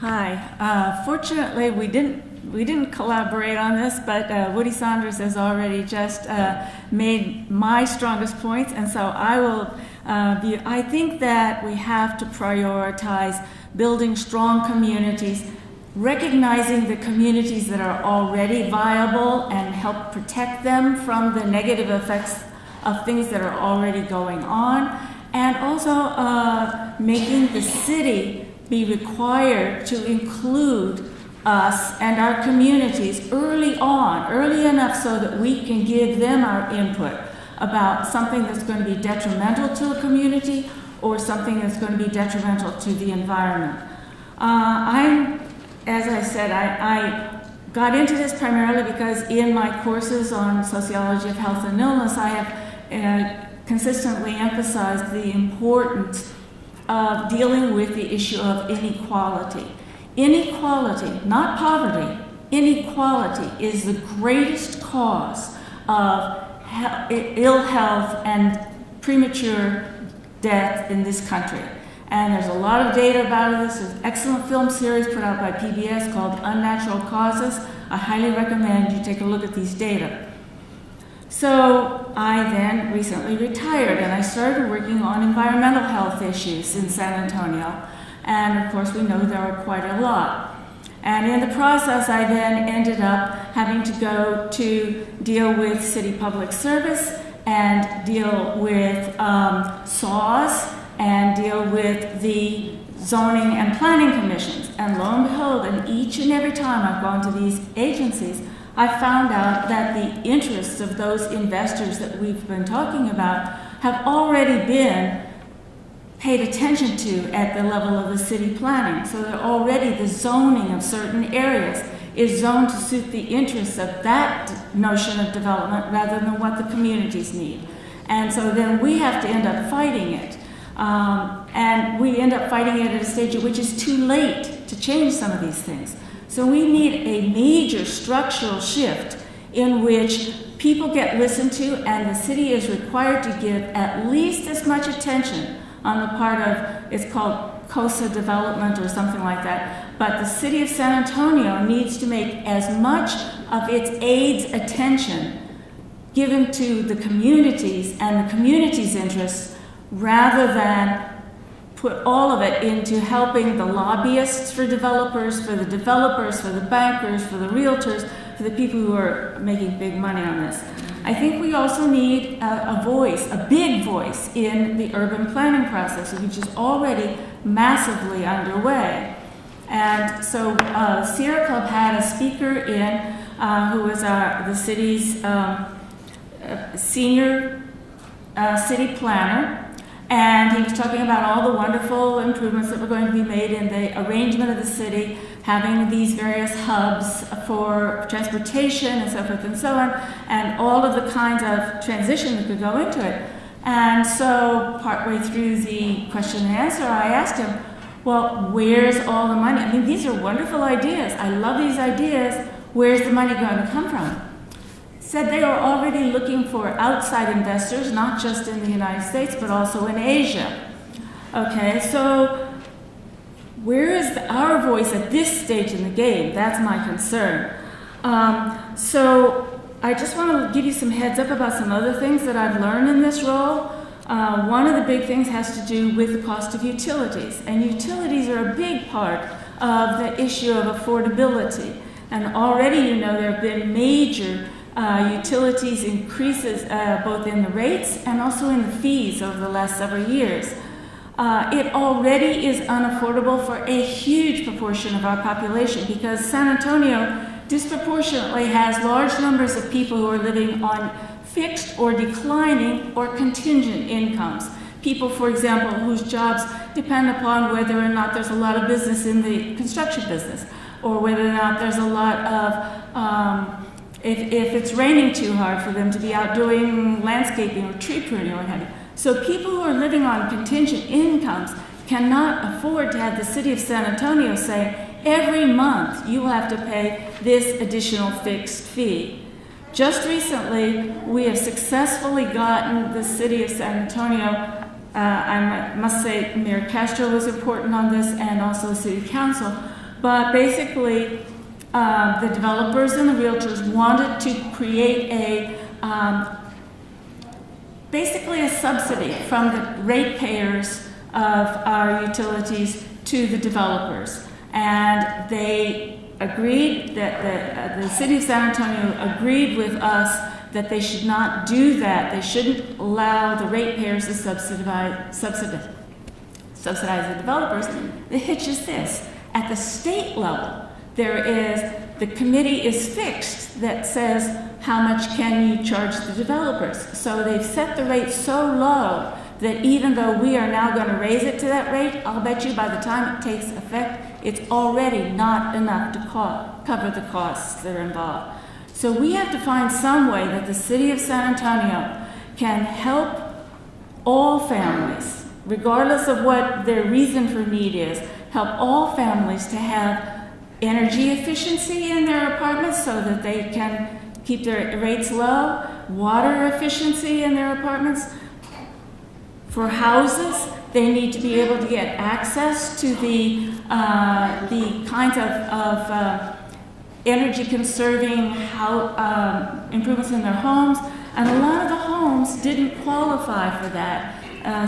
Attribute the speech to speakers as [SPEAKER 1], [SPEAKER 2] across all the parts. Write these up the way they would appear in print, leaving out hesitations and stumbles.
[SPEAKER 1] Hi. Fortunately, we didn't collaborate on this, but Woody Saunders has already just made my strongest points, and so I will. I think that we have to prioritize building strong communities, recognizing the communities that are already viable, and help protect them from the negative effects of things that are already going on, and also making the city be required to include us and our communities early on, early enough so that we can give them our input about something that's going to be detrimental to a community or something that's going to be detrimental to the environment. As I said, I got into this primarily because in my courses on sociology of health and illness, I have consistently emphasized the importance of dealing with the issue of inequality. Inequality, not poverty, inequality is the greatest cause of ill health and premature death in this country. And there's a lot of data about this. There's an excellent film series put out by PBS called Unnatural Causes. I highly recommend you take a look at these data. So I then recently retired and I started working on environmental health issues in San Antonio. And of course we know there are quite a lot. And in the process I then ended up having to go to deal with city public service and deal with SAWs and deal with the zoning and planning commissions. And lo and behold, and each and every time I've gone to these agencies, I found out that the interests of those investors that we've been talking about have already been paid attention to at the level of the city planning. So that already the zoning of certain areas is zoned to suit the interests of that notion of development rather than what the communities need. And so then we have to end up fighting it. And we end up fighting it at a stage at which is too late to change some of these things. So we need a major structural shift in which people get listened to and the city is required to give at least as much attention on the part of, it's called COSA development or something like that, but the city of San Antonio needs to make as much of its aide's attention given to the communities and the community's interests rather than put all of it into helping the lobbyists for developers, for the developers, for the bankers, for the realtors, for the people who are making big money on this. I think we also need a voice, a big voice in the urban planning process, which is already massively underway. And so Sierra Club had a speaker in who was the city's senior city planner. And he was talking about all the wonderful improvements that were going to be made in the arrangement of the city, having these various hubs for transportation and so forth and so on, and all of the kinds of transition that could go into it. And so partway through the question and answer, I asked him, well, where's all the money? I mean, these are wonderful ideas. I love these ideas. Where's the money going to come from? Said they are already looking for outside investors, not just in the United States, but also in Asia. Okay, so where is our voice at this stage in the game? That's my concern. So I just want to give you some heads up about some other things that I've learned in this role. One of the big things has to do with the cost of utilities. And utilities are a big part of the issue of affordability. And already, you know, there have been major utilities increases both in the rates and also in the fees over the last several years. It already is unaffordable for a huge proportion of our population because San Antonio disproportionately has large numbers of people who are living on fixed or declining or contingent incomes. People, for example, whose jobs depend upon whether or not there's a lot of business in the construction business or whether or not there's a lot of if it's raining too hard for them to be out doing landscaping or tree pruning or what have you. So people who are living on contingent incomes cannot afford to have the city of San Antonio say, every month you will have to pay this additional fixed fee. Just recently, we have successfully gotten the city of San Antonio, I must say Mayor Castro was important on this and also the city council, but basically, the developers and the realtors wanted to create basically a subsidy from the ratepayers of our utilities to the developers. And they agreed that the city of San Antonio agreed with us that they should not do that. They shouldn't allow the ratepayers to subsidize the developers. The hitch is this: at the state level, the committee is fixed that says how much can you charge the developers. So they've set the rate so low that even though we are now going to raise it to that rate, I'll bet you by the time it takes effect, it's already not enough to cover the costs that are involved. So we have to find some way that the city of San Antonio can help all families, regardless of what their reason for need is, help all families to have energy efficiency in their apartments so that they can keep their rates low, water efficiency in their apartments. For houses, they need to be able to get access to the kinds of energy conserving improvements in their homes, and a lot of the homes didn't qualify for that.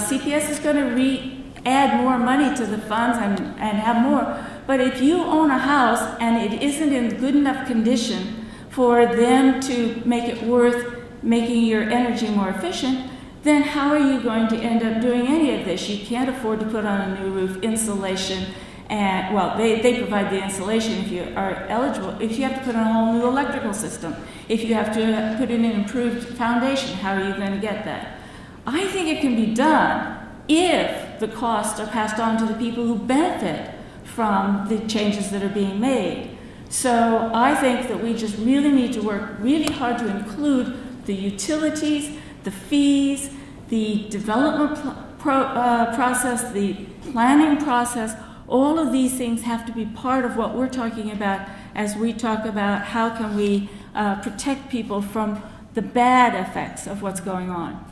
[SPEAKER 1] CPS is going to add more money to the funds and have more, but if you own a house and it isn't in good enough condition for them to make it worth making your energy more efficient, then how are you going to end up doing any of this? You can't afford to put on a new roof, insulation, and, well, they provide the insulation if you are eligible. If you have to put in a whole new electrical system, if you have to put in an improved foundation, how are you going to get that? I think it can be done if the costs are passed on to the people who benefit from the changes that are being made. So I think that we just really need to work really hard to include the utilities, the fees, the development process, the planning process. All of these things have to be part of what we're talking about as we talk about how can we protect people from the bad effects of what's going on.